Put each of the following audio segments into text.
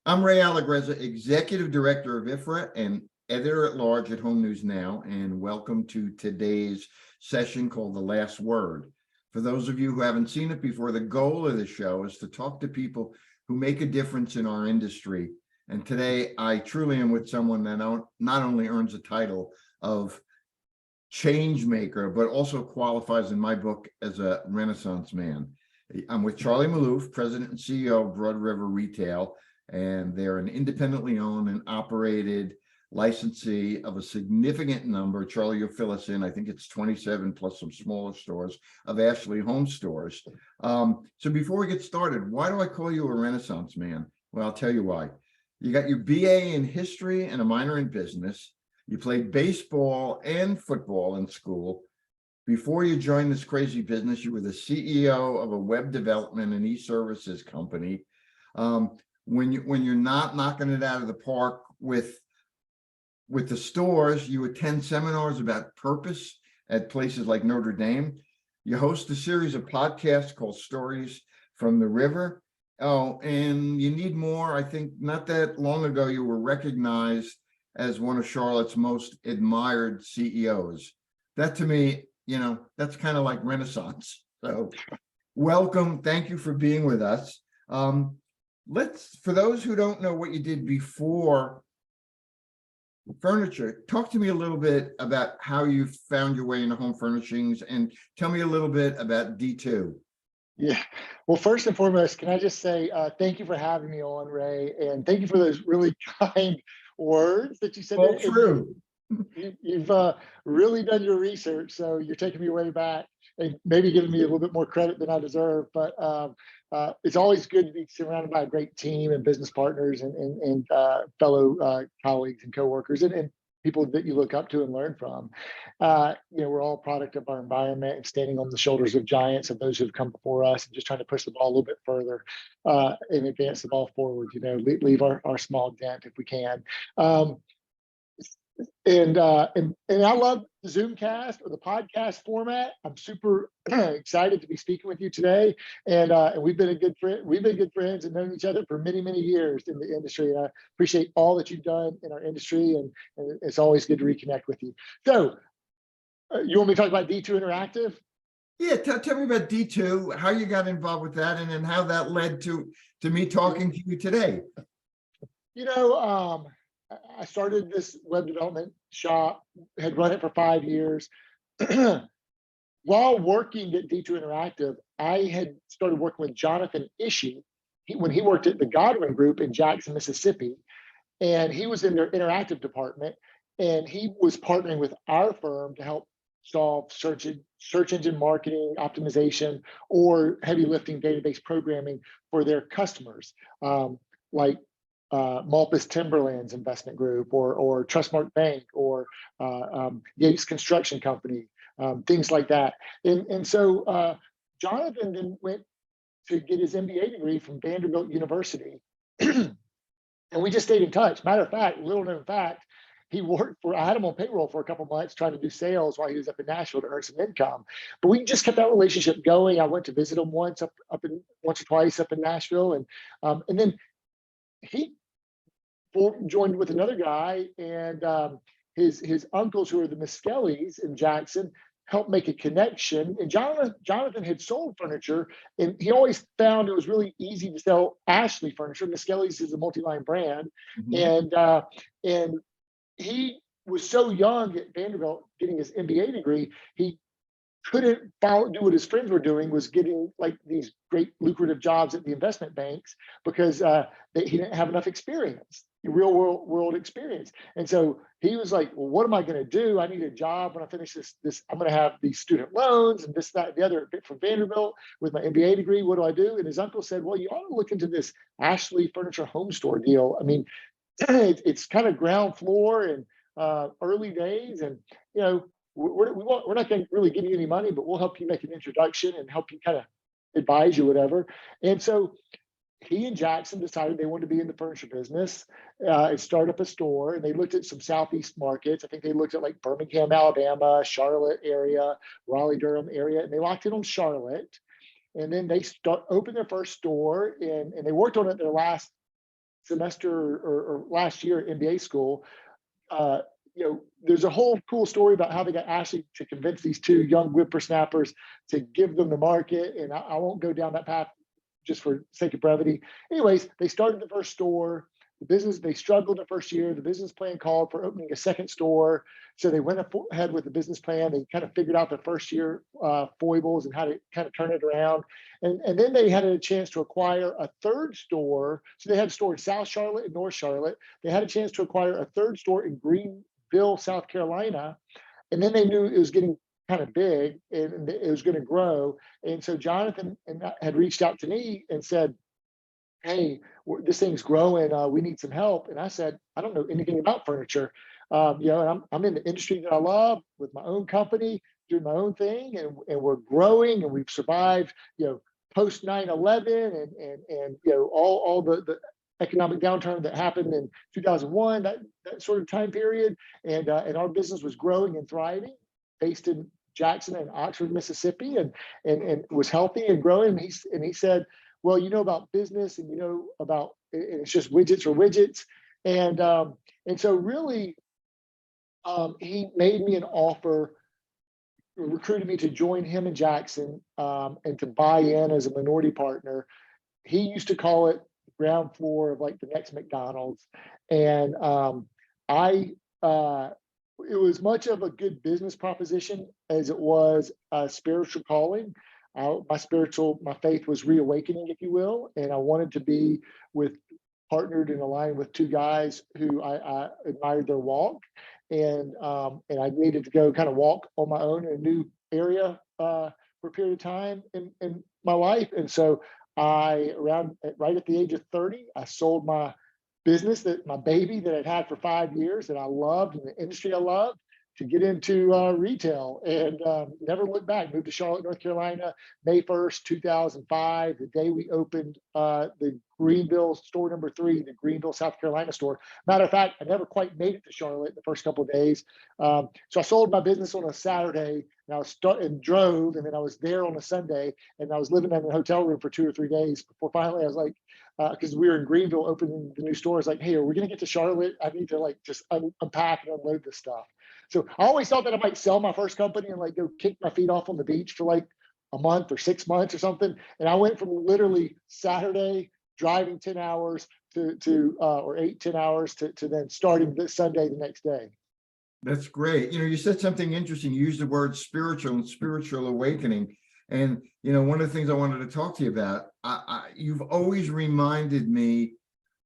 I'm Ray Allegrezza, Executive Director of IFRA and Editor-at-Large at Home News Now, and welcome to today's session called The Last Word. For those of you who haven't seen it before, the goal of the show is to talk to people who make a difference in our industry. And today, I truly am with someone that not only earns a title of change maker, but also qualifies in my book as a Renaissance man. I'm with Charlie Malouf, President and CEO of Broad River Retail, and they're an independently owned and operated licensee of a significant number. Charlie, you'll fill us in. I think it's 27 plus some smaller stores of Ashley Home Stores. So before we get started, why do I call you a Renaissance man? Well, I'll tell you why. You got your BA in history and a minor in business. You played baseball and football in school. Before you joined this crazy business, you were the CEO of a web development and e-services company. When you're not knocking it out of the park with the stores, you attend seminars about purpose at places like Notre Dame. You host a series of podcasts called Stories from the River. Oh, and you need more. I think not that long ago, you were recognized as one of Charlotte's most admired CEOs. That to me, that's kind of like Renaissance. So welcome. Thank you for being with us. For those who don't know what you did before furniture, talk to me a little bit about how you found your way into home furnishings, and tell me a little bit about D2. Yeah. Well, first and foremost, can I just say thank you for having me on, Ray, and thank you for those really kind words that you said. All true. You've really done your research, so you're taking me way back and maybe giving me a little bit more credit than I deserve. But it's always good to be surrounded by a great team and business partners and fellow colleagues and coworkers and people that you look up to and learn from. We're all a product of our environment and standing on the shoulders of giants, of those who have come before us, and just trying to push the ball a little bit further and advance the ball forward. Leave our small dent if we can. And I love the Zoomcast or the podcast format. I'm super excited to be speaking with you today. And we've been good friends and known each other for many, many years in the industry. And I appreciate all that you've done in our industry, and it's always good to reconnect with you. So you want me to talk about D2 Interactive? Yeah, tell me about D2, how you got involved with that, and then how that led to me talking to you today. I started this web development shop, had run it for 5 years. While working at D2 Interactive, I had started working with Jonathan Ishii when he worked at the Godwin Group in Jackson, Mississippi, and he was in their interactive department, and he was partnering with our firm to help solve search engine marketing optimization or heavy lifting database programming for their customers, like Malpas Timberlands Investment Group or Trustmark Bank or Yates Construction Company, things like that. And so Jonathan then went to get his MBA degree from Vanderbilt University. And we just stayed in touch. Matter of fact, little known fact, I had him on payroll for a couple months trying to do sales while he was up in Nashville to earn some income. But we just kept that relationship going. I went to visit him once or twice up in Nashville. And then he joined with another guy, and his uncles, who are the Miskellies in Jackson, helped make a connection. And Jonathan had sold furniture, and he always found it was really easy to sell Ashley furniture. Miskellies is a multi-line brand. Mm-hmm. And he was so young at Vanderbilt getting his MBA degree, he couldn't do what his friends were doing, was getting like these great lucrative jobs at the investment banks, because he didn't have enough experience, real world experience. And so he was like, well, what am I going to do? I need a job when I finish this. I'm going to have these student loans and this, that, the other from Vanderbilt with my MBA degree. What do I do? And his uncle said, well, you ought to look into this Ashley Furniture Home Store deal. I mean, it's kind of ground floor and early days, and we're not going to really give you any money, but we'll help you make an introduction and help you kind of advise you, whatever. And so he and Jackson decided they wanted to be in the furniture business and start up a store. And they looked at some Southeast markets. I think they looked at like Birmingham, Alabama, Charlotte area, Raleigh, Durham area, and they locked in on Charlotte. And then they opened their first store, and they worked on it their last semester or last year at MBA school, uh, there's a whole cool story about how they got Ashley to convince these two young whippersnappers to give them the market. And I won't go down that path just for sake of brevity. Anyways, they started the first store. The business, they struggled the first year. The business plan called for opening a second store. So they went ahead with the business plan. They kind of figured out the first year foibles and how to kind of turn it around. And then they had a chance to acquire a third store. So they had a store in South Charlotte and North Charlotte. They had a chance to acquire a third store in Greenville, South Carolina. And then they knew it was getting kind of big and it was going to grow. And so Jonathan had reached out to me and said, hey, this thing's growing. We need some help. And I said, I don't know anything about furniture. And I'm in the industry that I love with my own company, doing my own thing, and we're growing and we've survived, post 9/11 and all the economic downturn that happened in 2001, that sort of time period. And our business was growing and thriving, based in Jackson and Oxford, Mississippi, and was healthy and growing. And he said, well, you know about business and you know about, and it's just widgets or widgets. And so really, he made me an offer, recruited me to join him in Jackson, and to buy in as a minority partner. He used to call it ground floor of like the next McDonald's. And it was much of a good business proposition as it was a spiritual calling. My faith was reawakening, if you will, and I wanted to be partnered and aligned with two guys who I admired their walk, and I needed to go kind of walk on my own in a new area for a period of time in my life. And so right at the age of 30, I sold my business, my baby that I'd had for 5 years that I loved and the industry I loved, to get into retail, and never looked back. Moved to Charlotte, North Carolina, May 1st, 2005, the day we opened the Greenville store number 3, the Greenville, South Carolina store. Matter of fact, I never quite made it to Charlotte the first couple of days. So I sold my business on a Saturday, and and drove, and then I was there on a Sunday, and I was living in a hotel room for 2 or 3 days before finally I was like, because we were in Greenville opening the new store. I was like, hey, are we going to get to Charlotte? I need to like just unpack and unload this stuff. So I always thought that I might sell my first company and like go kick my feet off on the beach for like a month or 6 months or something. And I went from literally Saturday driving 10 hours or 10 hours to then starting this Sunday the next day. That's great. You said something interesting. You used the word spiritual and spiritual awakening. And, one of the things I wanted to talk to you about, you've always reminded me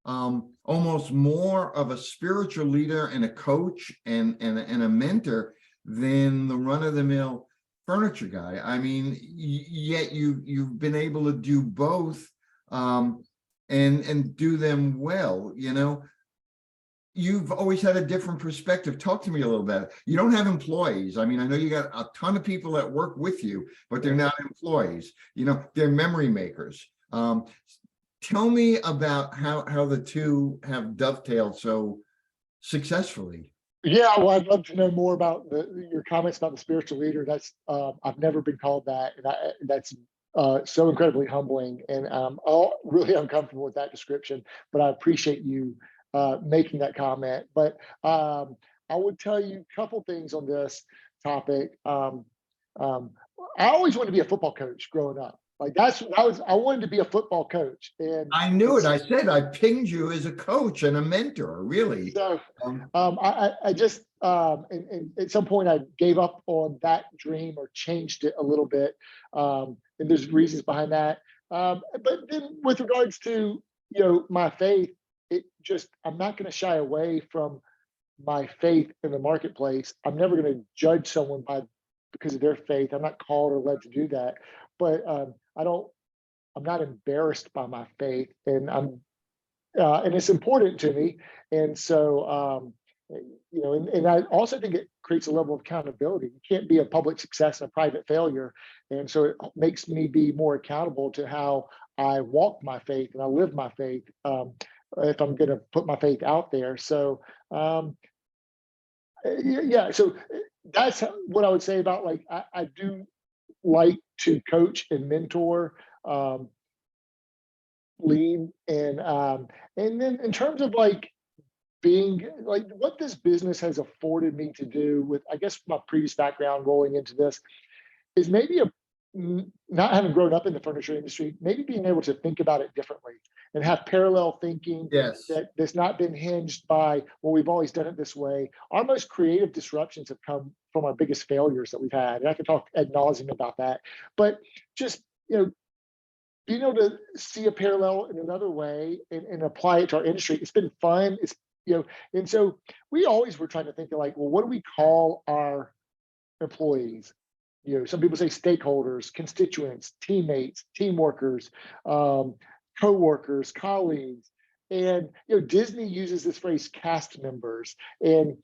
almost more of a spiritual leader and a coach and a mentor than the run-of-the-mill furniture guy. I mean, yet you've been able to do both and do them well. You've always had a different perspective. Talk to me a little bit. You don't have employees. I mean, I know you got a ton of people that work with you, but they're not employees. They're memory makers. Tell me about how the two have dovetailed so successfully. Yeah, well, I'd love to know more about your comments about the spiritual leader. That's I've never been called that, and that's so incredibly humbling, and I'm really uncomfortable with that description. But I appreciate you making that comment. But I would tell you a couple things on this topic. I always wanted to be a football coach growing up. Like I wanted to be a football coach, and I knew it. I said I pinged you as a coach and a mentor. Really. So I just and at some point I gave up on that dream or changed it a little bit, and there's reasons behind that. But then with regards to my faith, I'm not going to shy away from my faith in the marketplace. I'm never going to judge someone because of their faith. I'm not called or led to do that. But I'm not embarrassed by my faith, and and it's important to me. And so, and I also think it creates a level of accountability. You can't be a public success and a private failure. And so it makes me be more accountable to how I walk my faith and I live my faith, if I'm going to put my faith out there. So, yeah, so that's what I would say about I do like to coach and mentor lead. And then in terms of like being like what this business has afforded me to do with, I guess, my previous background rolling into this is maybe not having grown up in the furniture industry, maybe being able to think about it differently and have parallel thinking Yes. that's not been hinged by, well, we've always done it this way. Our most creative disruptions have come from our biggest failures that we've had. And I can talk ad nauseum about that. But just, being able to see a parallel in another way and apply it to our industry, it's been fun. And so we always were trying to think of like, well, what do we call our employees? Some people say stakeholders, constituents, teammates, team workers, co-workers, colleagues. And Disney uses this phrase cast members, and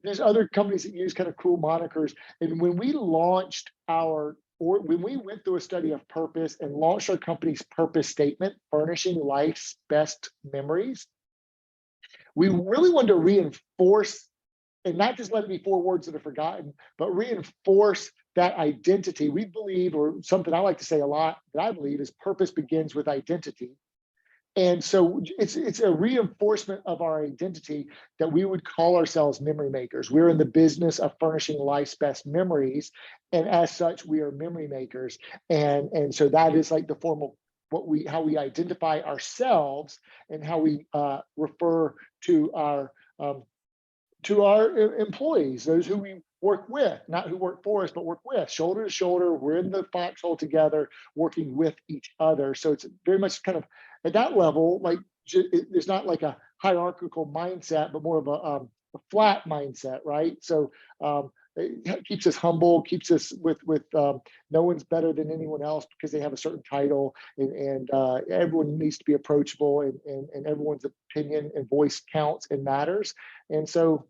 there's other companies that use kind of cool monikers. And when we launched or when we went through a study of purpose and launched our company's purpose statement, furnishing life's best memories, we really wanted to reinforce and not just let it be four words that are forgotten, but reinforce that identity. We believe, or something I like to say a lot that I believe is purpose begins with identity. And so it's a reinforcement of our identity that we would call ourselves memory makers. We're in the business of furnishing life's best memories. And as such, we are memory makers. And so that is like the formal how we identify ourselves and how we refer to our employees, those who we work with, not who work for us, but work with, shoulder to shoulder. We're in the foxhole together, working with each other. So it's very much kind of at that level, like there's not like a hierarchical mindset, but more of a flat mindset, right? So it keeps us humble, keeps us with no one's better than anyone else because they have a certain title, and everyone needs to be approachable, and everyone's opinion and voice counts and matters. And so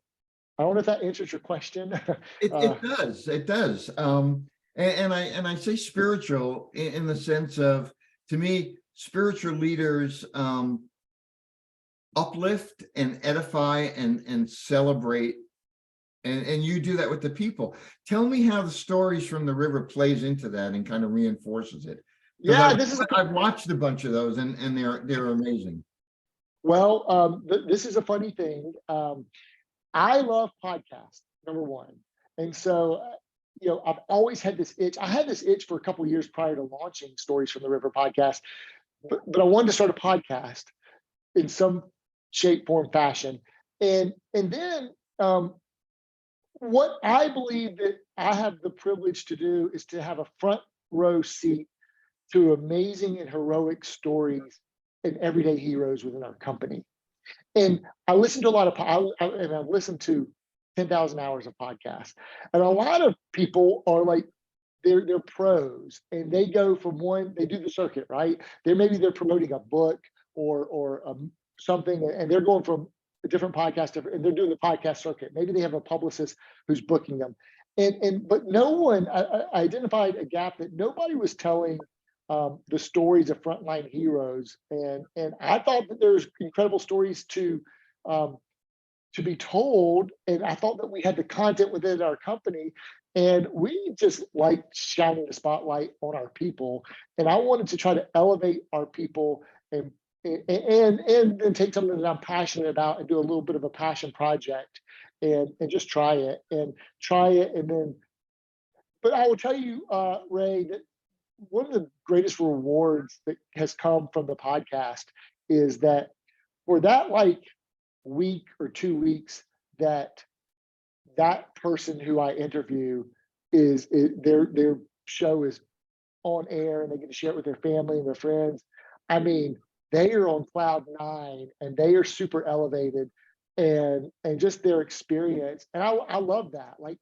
I don't know if that answers your question. It does. It does. And I say spiritual in the sense of, to me, spiritual leaders uplift and edify and celebrate. And you do that with the people. Tell me how the stories from the river plays into that and kind of reinforces it. Yeah, I've watched a bunch of those, and they're amazing. Well, this is a funny thing. I love podcasts, number one. And so, I've always had this itch. I had this itch for a couple of years prior to launching Stories from the River podcast, but I wanted to start a podcast in some shape, form, fashion. And then what I believe that I have the privilege to do is to have a front row seat to amazing and heroic stories and everyday heroes within our company. And I listen to a lot of, and I've listened to 10,000 hours of podcasts. And a lot of people are like, they're pros, and they go from they do the circuit, right? Maybe they're promoting a book or something, and they're going from a different podcast, and they're doing the podcast circuit. Maybe they have a publicist who's booking them. But no one, I identified a gap that nobody was telling the stories of frontline heroes, and I thought that there's incredible stories to be told, and I thought that we had the content within our company, and we just like shining the spotlight on our people, and I wanted to try to elevate our people and then take something that I'm passionate about and do a little bit of a passion project and just try it and then. But I will tell you, Ray, that one of the greatest rewards that has come from the podcast is that for that like week or 2 weeks that person who I interview their show is on air and they get to share it with their family and their friends. I mean, they are on cloud nine and they are super elevated and just their experience. And I love that. Like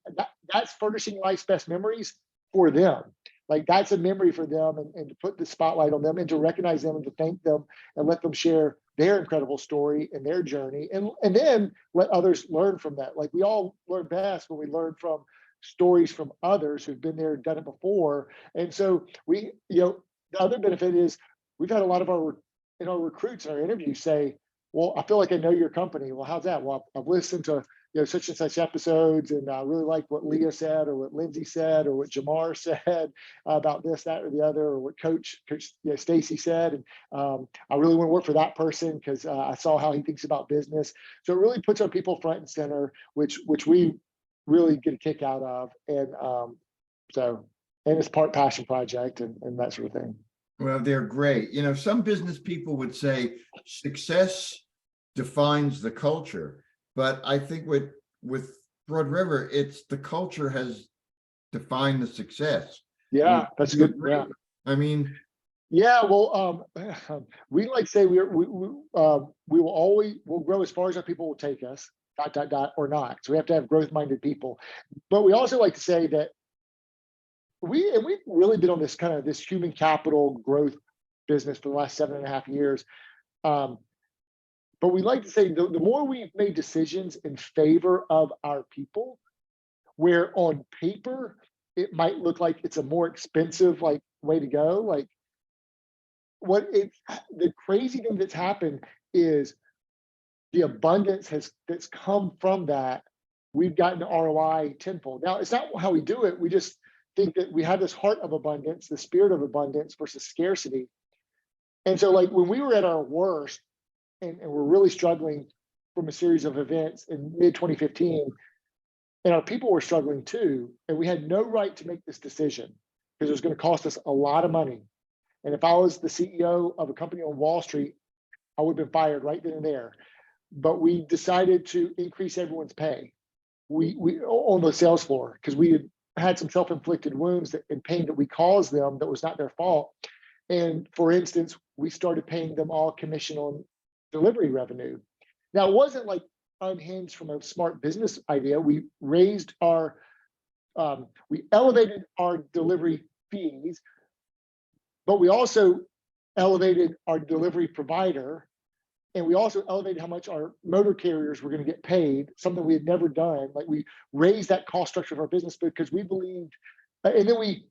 that's furnishing life's best memories for them. Like that's a memory for them, and to put the spotlight on them and to recognize them and to thank them and let them share their incredible story and their journey, and then let others learn from that. Like we all learn best when we learn from stories from others who've been there and done it before. And so we, the other benefit is we've had a lot of our recruits in our interviews say, well, I feel like I know your company. Well, how's that? Well, I've listened to such and such episodes, and I really like what Leah said, or what Lindsay said, or what Jamar said about this, that, or the other, or what Coach Stacy said, and I really want to work for that person because I saw how he thinks about business. So it really puts our people front and center, which we really get a kick out of, and so and it's part passion project and that sort of thing. Well, they're great. Some business people would say success defines the culture, but I think with Broad River, it's the culture has defined the success. Yeah, that's good. Agree? Yeah. I mean, Yeah, well, we like to say we will always we'll grow as far as our people will take us, or not. So we have to have growth-minded people. But we also like to say that we've really been on this kind of this human capital growth business for the last 7.5 years. But we like to say the more we've made decisions in favor of our people, where on paper it might look like it's a more expensive way to go, the crazy thing that's happened is the abundance that's come from that. We've gotten ROI tenfold. Now, it's not how we do it. We just think that we have this heart of abundance, the spirit of abundance versus scarcity. And so when we were at our worst and we're really struggling from a series of events in mid 2015, and our people were struggling too, and we had no right to make this decision because it was going to cost us a lot of money. And if I was the CEO of a company on Wall Street, I would have been fired right then and there. But we decided to increase everyone's pay. We on the sales floor, because we had some self-inflicted wounds and pain that we caused them that was not their fault. And for instance, we started paying them all commission on delivery revenue. Now, it wasn't unhinged from a smart business idea. We raised we elevated our delivery fees, but we also elevated our delivery provider, and we also elevated how much our motor carriers were going to get paid, something we had never done. We raised that cost structure of our business because we believed, and then we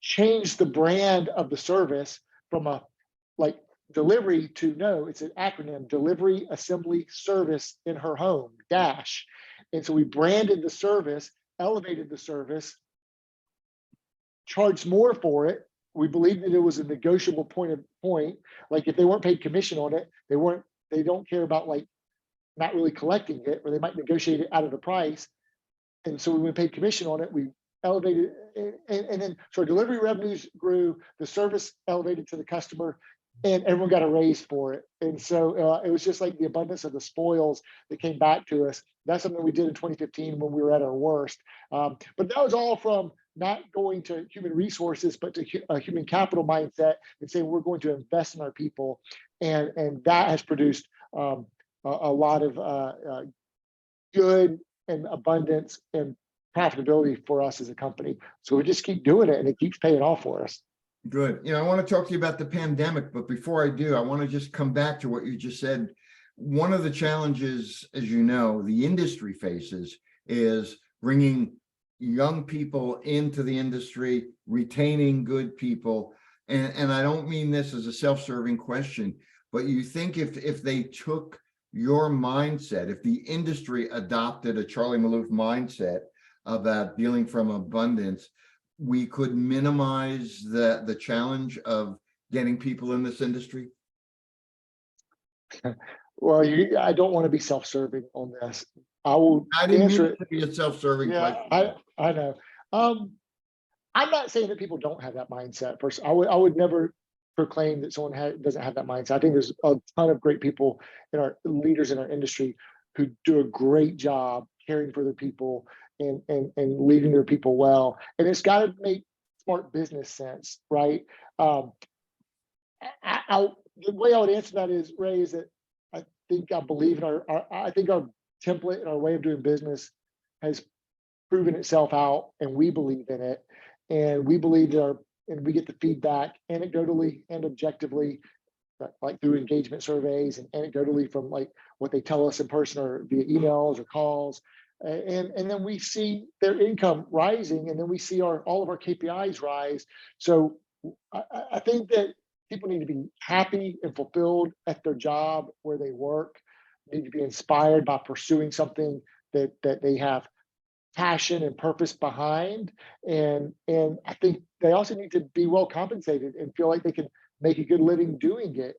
changed the brand of the service from a delivery to, no, it's an acronym, Delivery Assembly Service in Her Home, DASH. And so we branded the service, elevated the service, charged more for it. We believed that it was a negotiable point. If they weren't paid commission on it, they don't care about not really collecting it, or they might negotiate it out of the price. And so when we paid commission on it, we elevated and then so our delivery revenues grew, the service elevated to the customer, and everyone got a raise for it. And so it was just the abundance of the spoils that came back to us. That's something we did in 2015 when we were at our worst. But that was all from not going to human resources, but to a human capital mindset and saying we're going to invest in our people. And that has produced a lot of good and abundance and profitability for us as a company. So we just keep doing it, and it keeps paying off for us. Good. I want to talk to you about the pandemic, but before I do, I want to just come back to what you just said. One of the challenges, as you know, the industry faces is bringing young people into the industry, retaining good people. And I don't mean this as a self-serving question, but you think if they took your mindset, if the industry adopted a Charlie Malouf mindset about dealing from abundance, we could minimize the challenge of getting people in this industry? Well, I don't want to be self-serving on this. I didn't answer mean it to be a self-serving Yeah, question. I know. I'm not saying that people don't have that mindset. First, I would never proclaim that someone doesn't have that mindset. I think there's a ton of great people in our leaders in our industry who do a great job caring for their people and leading their people well. And it's got to make smart business sense, right? The way I would answer that is, Ray, is that I believe in I think our template and our way of doing business has proven itself out, and we believe in it. And we believe and we get the feedback anecdotally and objectively, through engagement surveys, and anecdotally from what they tell us in person or via emails or calls. And then we see their income rising, and then we see all of our KPIs rise. So I think that people need to be happy and fulfilled at their job where they work, need to be inspired by pursuing something that they have passion and purpose behind. And I think they also need to be well compensated and feel like they can make a good living doing it.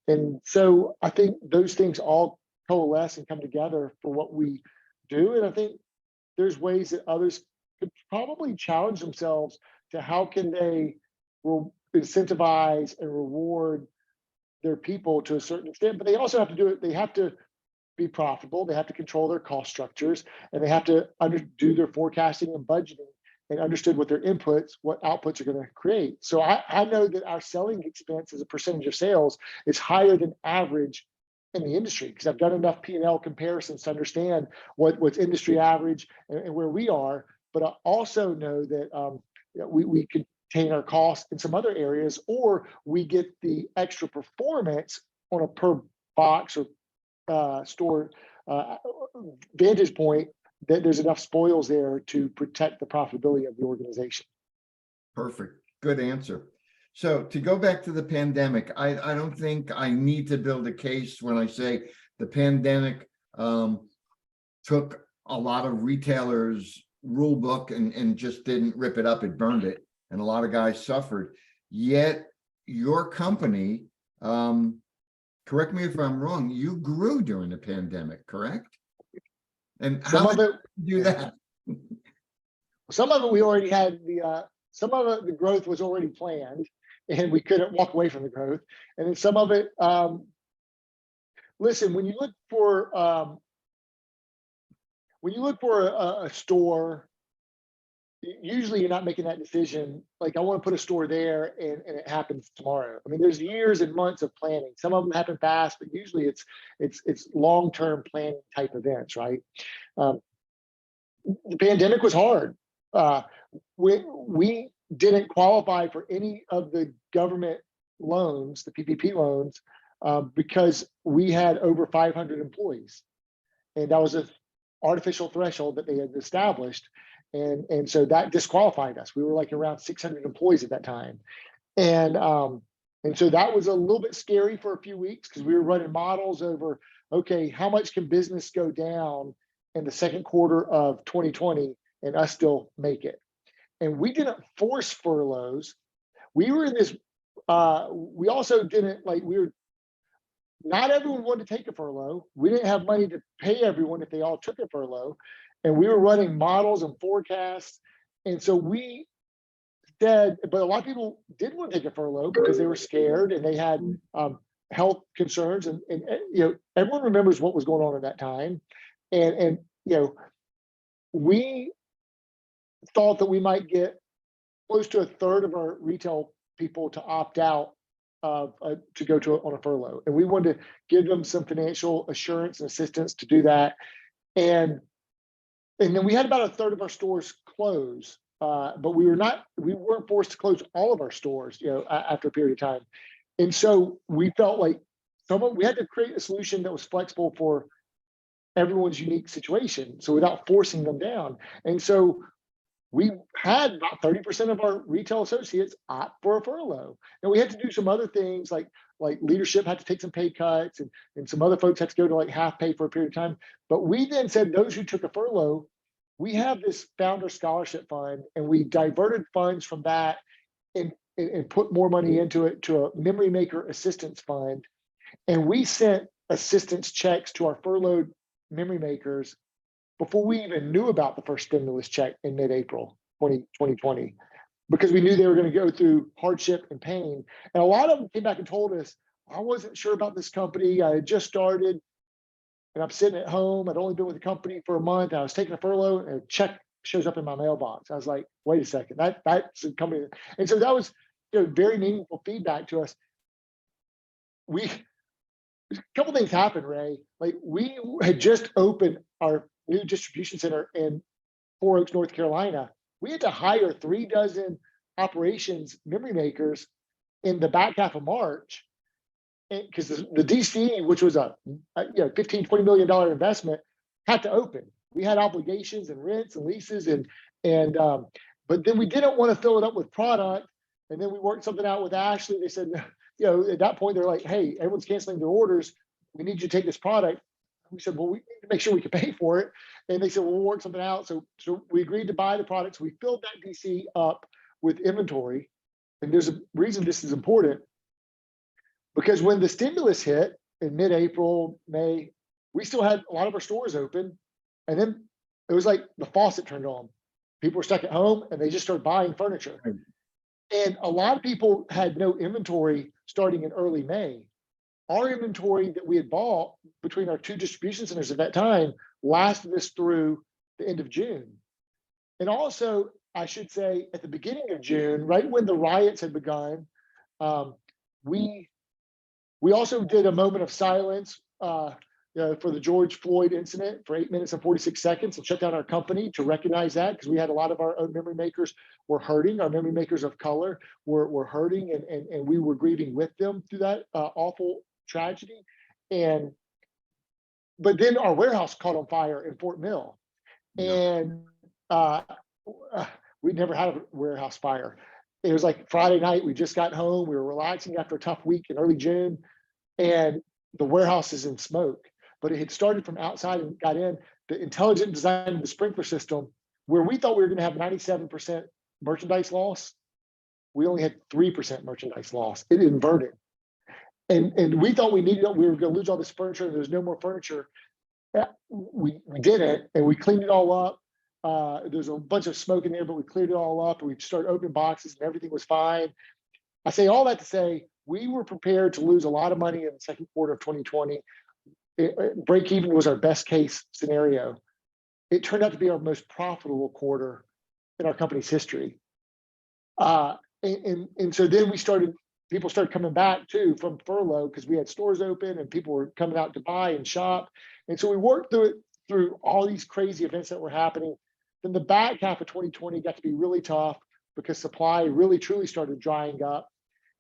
And so I think those things all coalesce and come together for what we do. And I think there's ways that others could probably challenge themselves to how can they incentivize and reward their people to a certain extent, but they also have to do it. They have to be profitable. They have to control their cost structures, and they have to do their forecasting and budgeting and understood what their inputs, what outputs are going to create. So I know that our selling expense as a percentage of sales is higher than average in the industry, because I've done enough P&L comparisons to understand what's industry average and where we are. But I also know that we contain our costs in some other areas, or we get the extra performance on a per box or store vantage point, that there's enough spoils there to protect the profitability of the organization. Perfect. Good answer. So to go back to the pandemic, I don't think I need to build a case when I say the pandemic took a lot of retailers' rule book and just didn't rip it up, it burned it. And a lot of guys suffered. Yet your company, correct me if I'm wrong, you grew during the pandemic, correct? And how did you do that? Some of it we already had some of it, the growth was already planned and we couldn't walk away from the growth. And then some of it, listen, when you look for a store, usually you're not making that decision. Like, I want to put a store there and it happens tomorrow. I mean, there's years and months of planning. Some of them happen fast, but usually it's long-term planning type events, right? The pandemic was hard. We didn't qualify for any of the government loans, the PPP loans, because we had over 500 employees. And that was an artificial threshold that they had established. And so that disqualified us. We were like around 600 employees at that time. And so that was a little bit scary for a few weeks, because we were running models over, okay, how much can business go down in the second quarter of 2020 and us still make it? And we didn't force furloughs. We were in this, we also didn't not everyone wanted to take a furlough. We didn't have money to pay everyone if they all took a furlough. And we were running models and forecasts. And so we said, but a lot of people didn't want to take a furlough because they were scared and they had health concerns. And everyone remembers what was going on at that time. And we thought that we might get close to a third of our retail people to opt out to go on a furlough. And we wanted to give them some financial assurance and assistance to do that. And then we had about a third of our stores close, but we weren't forced to close all of our stores, after a period of time. And so we felt like we had to create a solution that was flexible for everyone's unique situation, so without forcing them down. And so we had about 30% of our retail associates opt for a furlough. And we had to do some other things, like leadership had to take some pay cuts, and some other folks had to go to like half pay for a period of time. But we then said, those who took a furlough, we have this founder scholarship fund, and we diverted funds from that and put more money into it, to a memory maker assistance fund. And we sent assistance checks to our furloughed memory makers before we even knew about the first stimulus check in mid-April 2020, because we knew they were going to go through hardship and pain. And a lot of them came back and told us, I wasn't sure about this company. I had just started and I'm sitting at home. I'd only been with the company for a month. I was taking a furlough and a check shows up in my mailbox. I was like, wait a second, that's a company. And so that was very meaningful feedback to us. A couple things happened, Ray. Like, we had just opened our new distribution center in Four Oaks, North Carolina. We had to hire 36 operations memory makers in the back half of March, because the DC, which was a $15-20 million investment, had to open. We had obligations and rents and leases, but then we didn't want to fill it up with product. And then we worked something out with Ashley. They said, at that point, they're like, hey, everyone's canceling their orders. We need you to take this product. We said, well, we need to make sure we can pay for it. And they said, well, we'll work something out. So we agreed to buy the products. We filled that DC up with inventory. And there's a reason this is important, because when the stimulus hit in mid-April, May, we still had a lot of our stores open. And then it was like the faucet turned on. People were stuck at home and they just started buying furniture. Right. And a lot of people had no inventory starting in early May. Our inventory that we had bought between our 2 distribution centers at that time lasted us through the end of June. And also, I should say, at the beginning of June, right when the riots had begun, we also did a moment of silence for the George Floyd incident for 8 minutes and 46 seconds and shut down our company to recognize that, because we had a lot of our own memory makers were hurting. Our memory makers of color were hurting, and we were grieving with them through that awful tragedy. But then our warehouse caught on fire in Fort Mill, and we'd never had a warehouse fire. It was like Friday night. We just got home. We were relaxing after a tough week in early June, and the warehouse is in smoke. But it had started from outside and got in. The intelligent design of the sprinkler system, where we thought we were going to have 97% merchandise loss, we only had 3% merchandise loss. It inverted. And we thought we were going to lose all this furniture and there's no more furniture. We didn't, and we cleaned it all up. There's a bunch of smoke in there, but we cleared it all up, and we started opening boxes and everything was fine. I say all that to say we were prepared to lose a lot of money in the second quarter of 2020. Break even was our best case scenario. It turned out to be our most profitable quarter in our company's history. And so then people started coming back too from furlough, because we had stores open and people were coming out to buy and shop. And so we worked through all these crazy events that were happening. Then the back half of 2020 got to be really tough because supply really truly started drying up,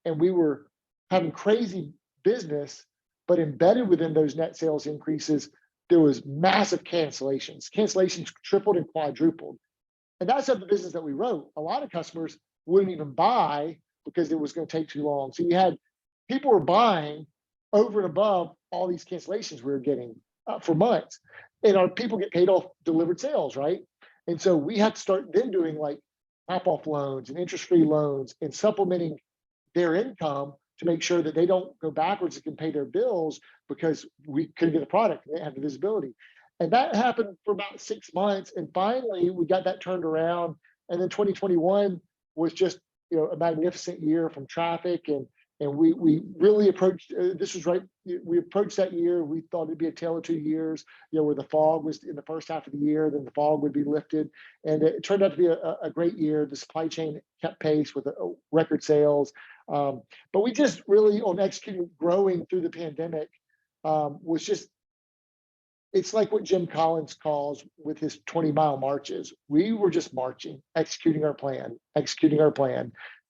and we were having crazy business, but embedded within those net sales increases, there was massive cancellations. Cancellations tripled and quadrupled. And that's not the business that we wrote. A lot of customers wouldn't even buy because it was going to take too long. So you had people were buying over and above all these cancellations we were getting for months. And our people get paid off delivered sales, right? And so we had to start then doing like pop-off loans and interest-free loans and supplementing their income to make sure that they don't go backwards and can pay their bills because we couldn't get the product and they had the visibility. And that happened for about 6 months. And finally, we got that turned around. And then 2021 was just a magnificent year from traffic, and we really approached this was right. We approached that year. We thought it'd be a tale of 2 years, where the fog was in the first half of the year, then the fog would be lifted, and it turned out to be a great year. The supply chain kept pace with record sales, but we just really on executing, growing through the pandemic was just. It's like what Jim Collins calls with his 20-mile marches. We were just marching, executing our plan,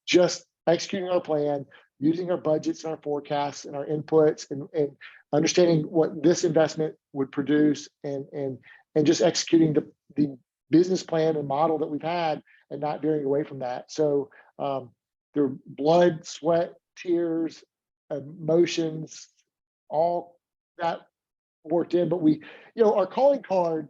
just executing our plan, using our budgets and our forecasts and our inputs and understanding what this investment would produce and just executing the business plan and model that we've had and not veering away from that. So there were blood, sweat, tears, emotions, all that worked in, but we, our calling card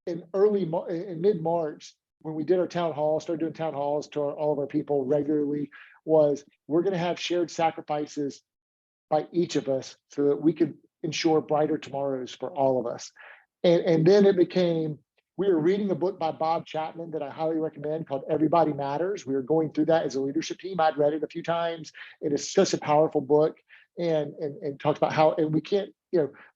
in mid-March, when we did our town hall, started doing town halls to all of our people regularly, was we're going to have shared sacrifices by each of us so that we could ensure brighter tomorrows for all of us. And then it became, we were reading a book by Bob Chapman that I highly recommend called Everybody Matters. We were going through that as a leadership team. I'd read it a few times. It is such a powerful book and talks about how, and we can't,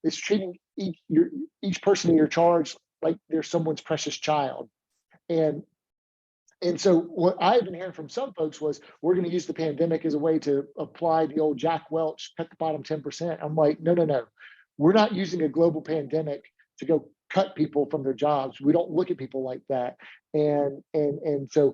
it's treating each person in your charge like they're someone's precious child. And so what I've been hearing from some folks was, we're going to use the pandemic as a way to apply the old Jack Welch, cut the bottom 10%. I'm like, no. We're not using a global pandemic to go cut people from their jobs. We don't look at people like that. And so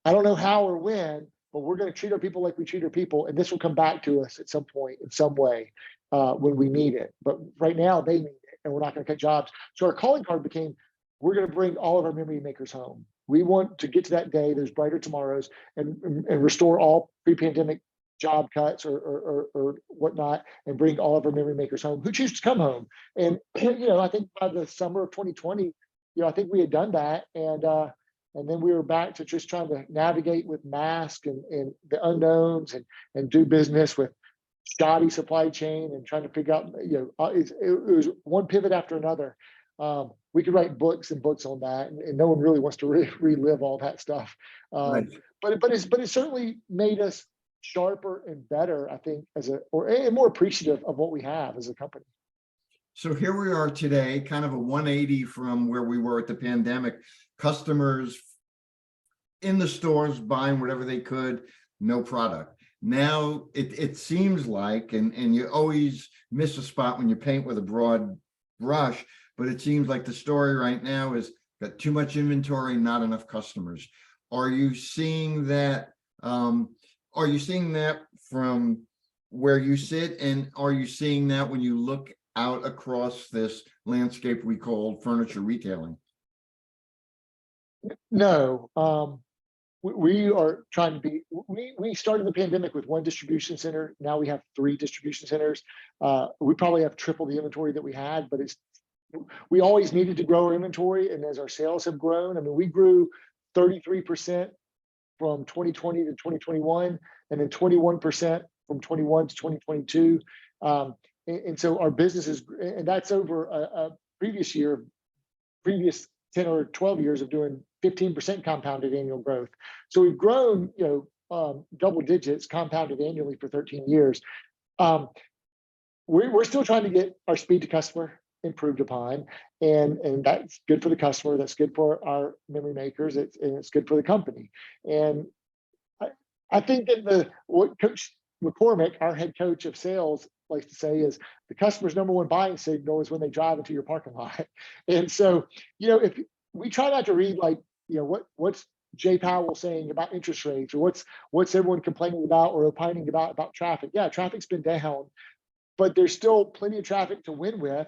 I don't know how or when, but we're going to treat our people like we treat our people. And this will come back to us at some point, in some way, when we need it. But right now they need it, and we're not going to cut jobs. So our calling card became, we're going to bring all of our memory makers home. We want to get to that day, those brighter tomorrows, and restore all pre-pandemic job cuts or whatnot, and bring all of our memory makers home who choose to come home. And I think by the summer of 2020, I think we had done that, and then we were back to just trying to navigate with masks and the unknowns and do business with shoddy supply chain and trying to figure out, it was one pivot after another. We could write books and books on that, and no one really wants to relive all that stuff. Right. But it certainly made us sharper and better, I think, and more appreciative of what we have as a company. So here we are today, kind of a 180 from where we were at the pandemic. Customers in the stores buying whatever they could, no product. Now it seems like, and you always miss a spot when you paint with a broad brush, but it seems like the story right now is got too much inventory, not enough customers. Are you seeing that? Are you seeing that from where you sit, and are you seeing that when you look out across this landscape we call furniture retailing? No, we are trying to be. We started the pandemic with one distribution center. Now we have 3 distribution centers. We probably have triple the inventory that we had, but we always needed to grow our inventory, and as our sales have grown, I mean, we grew 33% from 2020 to 2021, and then 21% from 21 to 2022. And so our business is, and that's over a previous 10 or 12 years of doing 15% compounded annual growth. So we've grown, double digits compounded annually for 13 years. We're still trying to get our speed to customer improved upon, and that's good for the customer. That's good for our memory makers. It's good for the company. And I think that what Coach McCormick, our head coach of sales, likes to say is the customer's number one buying signal is when they drive into your parking lot. And so, if we try not to read what's Jay Powell saying about interest rates, or what's everyone complaining about or opining about traffic. Yeah, traffic's been down, but there's still plenty of traffic to win with.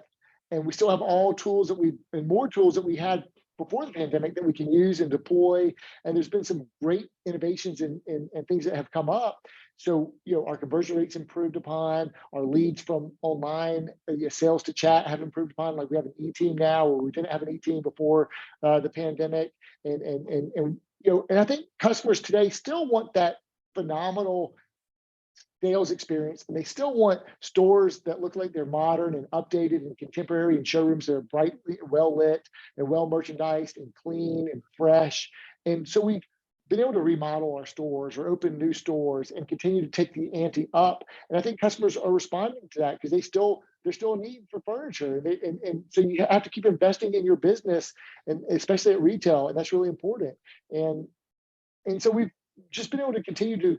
And we still have all tools and more tools that we had before the pandemic that we can use and deploy. And there's been some great innovations and things that have come up. So, our conversion rates improved upon, our leads from online, sales to chat have improved upon. Like we have an e-team now, where we didn't have an e-team before the pandemic. And I think customers today still want that phenomenal sales experience, and they still want stores that look like they're modern and updated and contemporary, and showrooms that are brightly well lit and well merchandised and clean and fresh. And so we've been able to remodel our stores or open new stores and continue to take the ante up. And I think customers are responding to that because there's still a need for furniture, and so you have to keep investing in your business, and especially at retail, and that's really important. And so we've just been able to continue to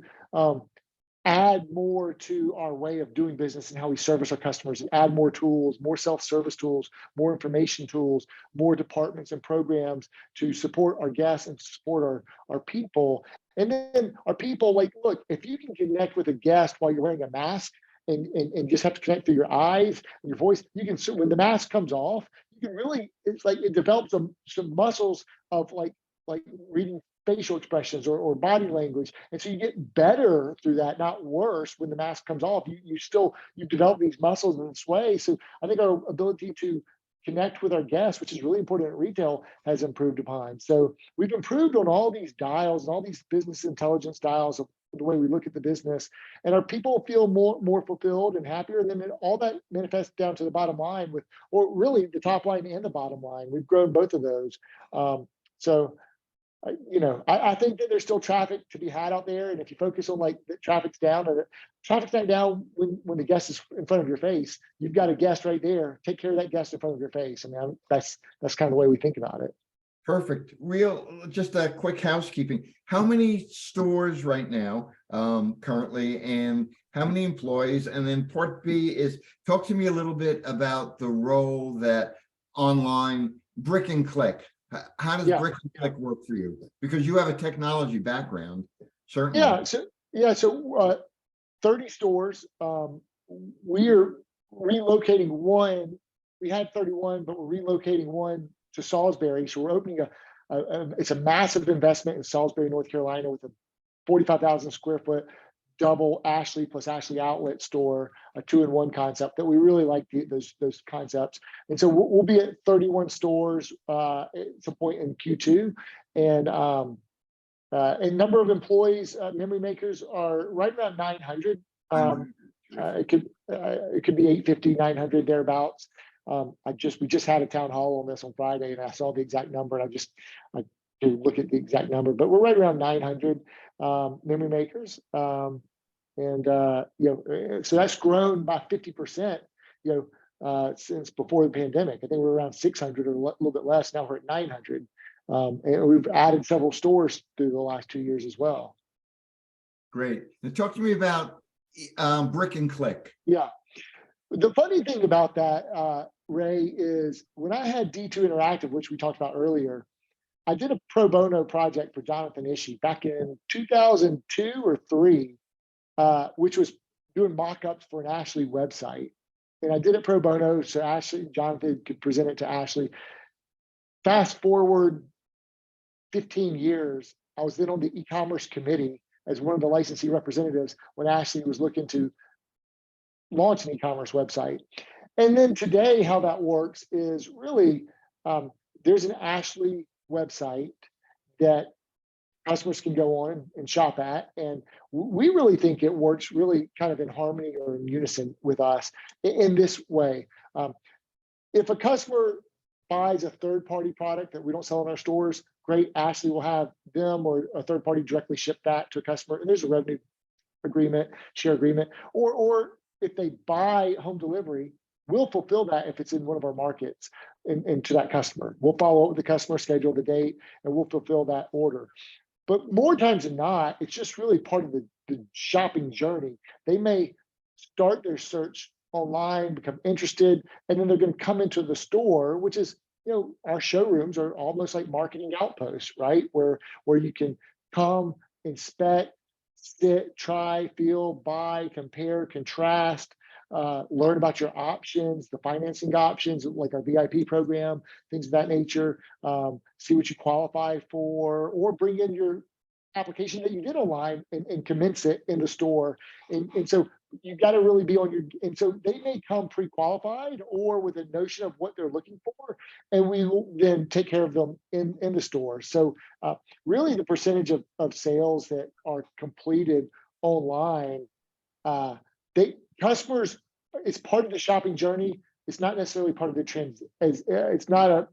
add more to our way of doing business and how we service our customers, and add more tools, more self-service tools, more information tools, more departments and programs to support our guests and support our people. And then our people, look, if you can connect with a guest while you're wearing a mask and just have to connect through your eyes and your voice, you can, when the mask comes off, you can really, it's like it develops some muscles of like reading facial expressions or body language. And so you get better through that, not worse when the mask comes off. You develop these muscles in this way. So I think our ability to connect with our guests, which is really important at retail, has improved upon. So we've improved on all these dials and all these business intelligence dials of the way we look at the business. And our people feel more fulfilled and happier. And then all that manifests down to the bottom line or really the top line and the bottom line. We've grown both of those. I think that there's still traffic to be had out there, and if you focus on the traffic's down, or traffic's not down when the guest is in front of your face. You've got a guest right there. Take care of that guest in front of your face. I mean, that's kind of the way we think about it. Perfect. Just a quick housekeeping. How many stores right now, currently, and how many employees? And then part B is, talk to me a little bit about the role that online brick and click. How does brick and click work for you? Because you have a technology background, certainly. So 30 stores. We are relocating one. We had 31, but we're relocating one to Salisbury. So we're opening it's a massive investment in Salisbury, North Carolina, with a 45,000 square foot double Ashley plus Ashley outlet store, a 2-in-1 concept that we really like those concepts. And so we'll be at 31 stores at some point in Q2. And number of employees, memory makers are right around 900. It could be 850, 900 thereabouts. We just had a town hall on this on Friday, and I saw the exact number. And I to look at the exact number, but we're right around 900 memory makers. So that's grown by 50%. Since before the pandemic. I think we're around 600 or a little bit less. Now we're at 900, and we've added several stores through the last 2 years as well. Great. Now talk to me about Brick and Click. Yeah. The funny thing about that, Ray, is when I had D2 Interactive, which we talked about earlier, I did a pro bono project for Jonathan Ishii back in 2002 or 3, which was doing mock-ups for an Ashley website. And I did it pro bono so Jonathan could present it to Ashley. Fast forward 15 years, I was then on the e-commerce committee as one of the licensee representatives when Ashley was looking to launch an e-commerce website. And then today, how that works is really, there's an Ashley website that customers can go on and shop at. And we really think it works really kind of in harmony or in unison with us in this way. If a customer buys a third-party product that we don't sell in our stores, great, Ashley will have them or a third party directly ship that to a customer. And there's a revenue agreement, share agreement, or if they buy home delivery, we'll fulfill that if it's in one of our markets and to that customer. We'll follow up with the customer, schedule the date, and we'll fulfill that order. But more times than not, it's just really part of the shopping journey. They may start their search online, become interested, and then they're going to come into the store, which is, our showrooms are almost like marketing outposts, right? Where you can come, inspect, sit, try, feel, buy, compare, contrast, learn about your options, the financing options, like our VIP program, things of that nature, see what you qualify for, or bring in your application that you did online and commence it in the store. And so you got to really be on your, and so they may come pre-qualified or with a notion of what they're looking for, and we will then take care of them in the store. So really the percentage of sales that are completed online, customers, it's part of the shopping journey. It's not necessarily part of the it's not a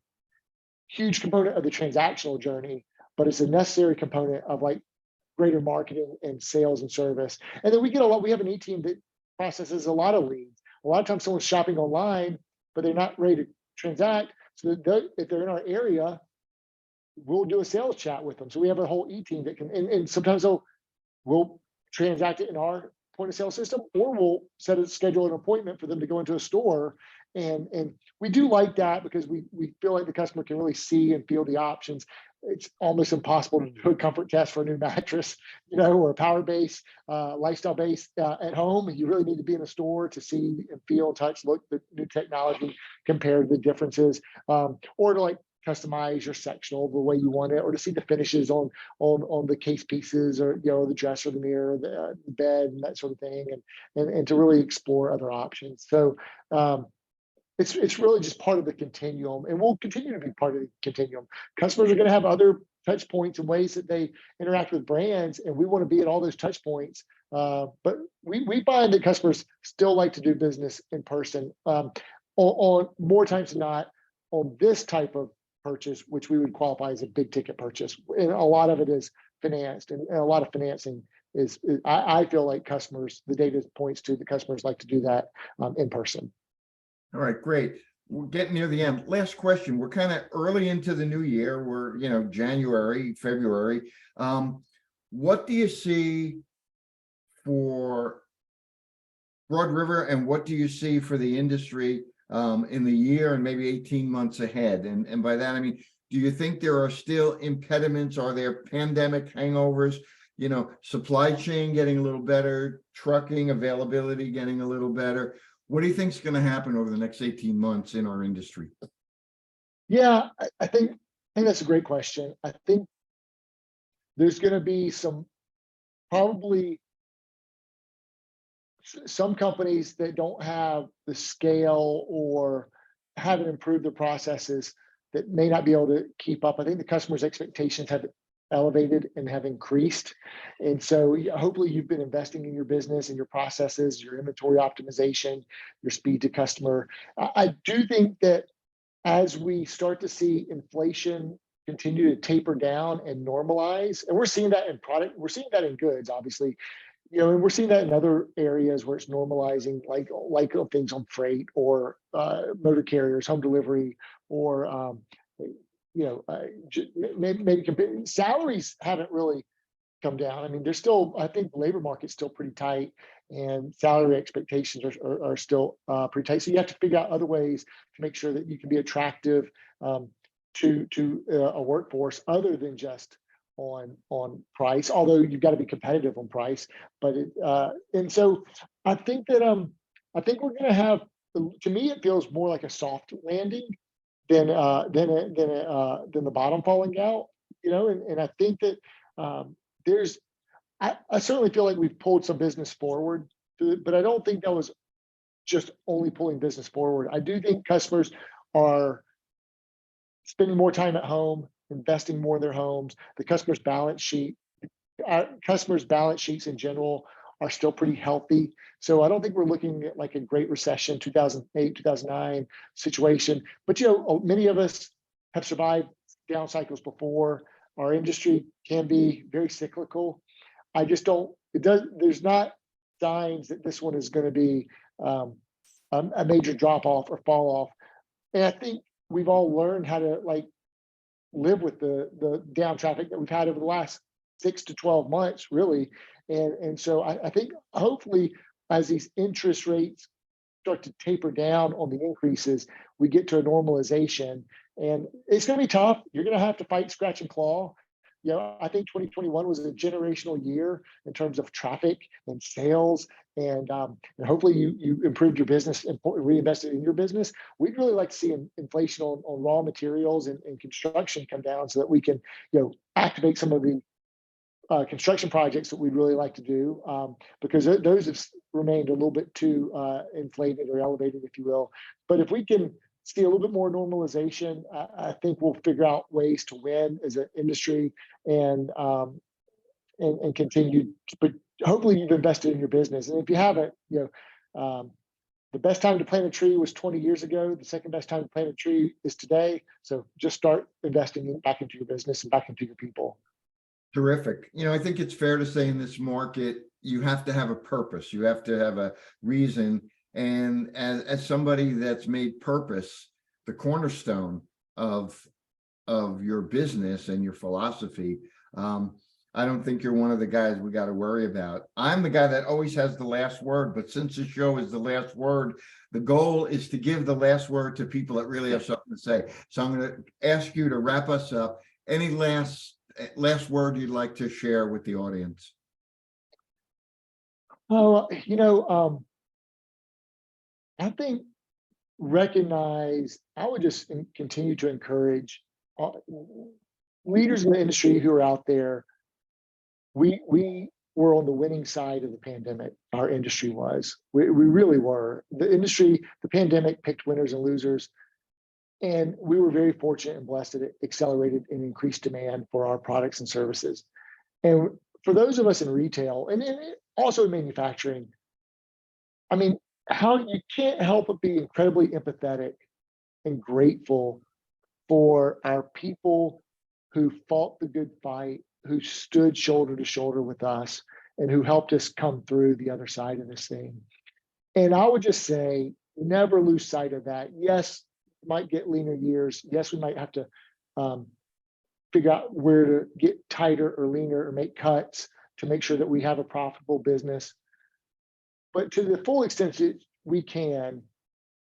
huge component of the transactional journey, but it's a necessary component of like greater marketing and sales and service. And then we have an e-team that processes a lot of leads. A lot of times someone's shopping online, but they're not ready to transact. So if they're in our area, we'll do a sales chat with them. So we have a whole e-team that can, and sometimes we'll transact it in our point of sale system, or we'll schedule an appointment for them to go into a store. And we do like that because we feel like the customer can really see and feel the options. It's almost impossible to do a comfort test for a new mattress, or a power base, lifestyle base at home. You really need to be in a store to see and feel, touch, look the new technology, compare the differences, or to like customize your sectional the way you want it, or to see the finishes on the case pieces, or the dresser, the mirror, the bed, and that sort of thing, and to really explore other options. So it's really just part of the continuum, and will continue to be part of the continuum. Customers are going to have other touch points and ways that they interact with brands, and we want to be at all those touch points. But we find that customers still like to do business in person, on more times than not on this type of purchase, which we would qualify as a big ticket purchase. And a lot of it is financed, and a lot of financing is I feel like customers, the data points to the customers like to do that in person. All right, great. We're getting near the end. Last question. We're kind of early into the new year. We're, January, February. What do you see for Broad River, and what do you see for the industry in the year and maybe 18 months ahead? And by that, I mean, do you think there are still impediments? Are there pandemic hangovers? Supply chain getting a little better, trucking availability getting a little better. What do you think is going to happen over the next 18 months in our industry? Yeah, I think that's a great question. I think there's going to be some probably some companies that don't have the scale or haven't improved their processes that may not be able to keep up. I think the customers' expectations have elevated and have increased. And so hopefully you've been investing in your business and your processes, your inventory optimization, your speed to customer. I do think that as we start to see inflation continue to taper down and normalize, and we're seeing that in product, we're seeing that in goods, obviously, and we're seeing that in other areas where it's normalizing, like things on freight or motor carriers, home delivery, or maybe salaries haven't really come down. I mean, there's still, I think the labor market's still pretty tight, and salary expectations are still pretty tight. So you have to figure out other ways to make sure that you can be attractive to a workforce other than just on price. Although you've got to be competitive on price, but and so I think that I think we're going to have. To me, it feels more like a soft landing than the bottom falling out. And I think that there's. I certainly feel like we've pulled some business forward, but I don't think that was just only pulling business forward. I do think customers are spending more time at home, investing more in their homes. The customer's balance sheet, our customers' balance sheets in general are still pretty healthy. So I don't think we're looking at like a great recession, 2008, 2009 situation. But many of us have survived down cycles before. Our industry can be very cyclical. I just don't. There's not signs that this one is going to be a major drop off or fall off. And I think we've all learned how to live with the down traffic that we've had over the last 6 to 12 months, really. And so I think hopefully as these interest rates start to taper down on the increases, we get to a normalization. And it's going to be tough. You're going to have to fight, scratch, and claw. I think 2021 was a generational year in terms of traffic and sales, and hopefully you improved your business and reinvested in your business. We'd really like to see inflation on raw materials and construction come down so that we can activate some of the construction projects that we'd really like to do, because those have remained a little bit too inflated or elevated, if you will. But if we can see a little bit more normalization, I think we'll figure out ways to win as an industry and continue. But hopefully you've invested in your business, and if you haven't, the best time to plant a tree was 20 years ago. The second best time to plant a tree is today. So just start investing back into your business and back into your people. Terrific. I think it's fair to say in this market, you have to have a purpose. You have to have a reason. And as somebody that's made purpose the cornerstone of your business and your philosophy, I don't think you're one of the guys we got to worry about. I'm the guy that always has the last word, but since the show is the last word, the goal is to give the last word to people that really have something to say. So I'm going to ask you to wrap us up. Any last word you'd like to share with the audience? Oh, I think I would just continue to encourage leaders in the industry who are out there. We were on the winning side of the pandemic. Our industry was. We really were. The pandemic picked winners and losers. And we were very fortunate and blessed that it accelerated and increased demand for our products and services. And for those of us in retail and also in manufacturing, I mean, you can't help but be incredibly empathetic and grateful for our people who fought the good fight, who stood shoulder to shoulder with us, and who helped us come through the other side of this thing. And I would just say, never lose sight of that. Yes, might get leaner years. Yes, we might have to figure out where to get tighter or leaner or make cuts to make sure that we have a profitable business. But to the full extent that we can,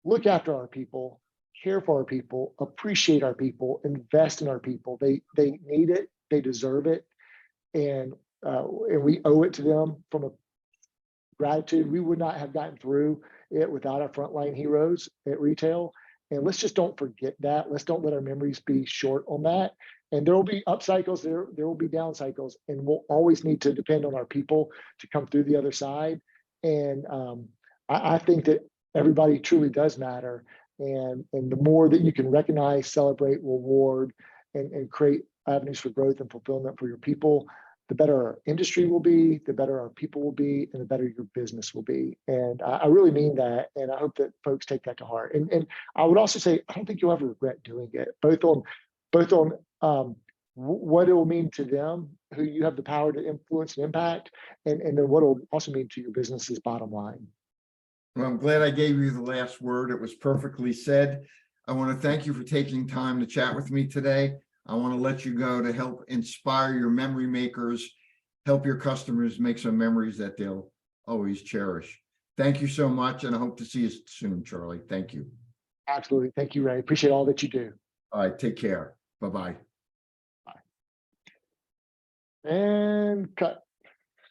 look after our people, care for our people, appreciate our people, invest in our people. They need it, they deserve it, and we owe it to them from a gratitude. We would not have gotten through it without our frontline heroes at retail. And let's just don't forget that. Let's don't let our memories be short on that. And there will be up cycles, there will be down cycles, and we'll always need to depend on our people to come through the other side. And I think that everybody truly does matter. And the more that you can recognize, celebrate, reward, and create avenues for growth and fulfillment for your people, the better our industry will be, the better our people will be, and the better your business will be. And I really mean that. And I hope that folks take that to heart. And I would also say, I don't think you'll ever regret doing it, both on what it will mean to them, who you have the power to influence and impact, and then what it will also mean to your business's bottom line. Well, I'm glad I gave you the last word. It was perfectly said. I want to thank you for taking time to chat with me today. I want to let you go to help inspire your memory makers, help your customers make some memories that they'll always cherish. Thank you so much, and I hope to see you soon, Charlie. Thank you. Absolutely. Thank you, Ray. Appreciate all that you do. All right, take care. Bye-bye. And cut.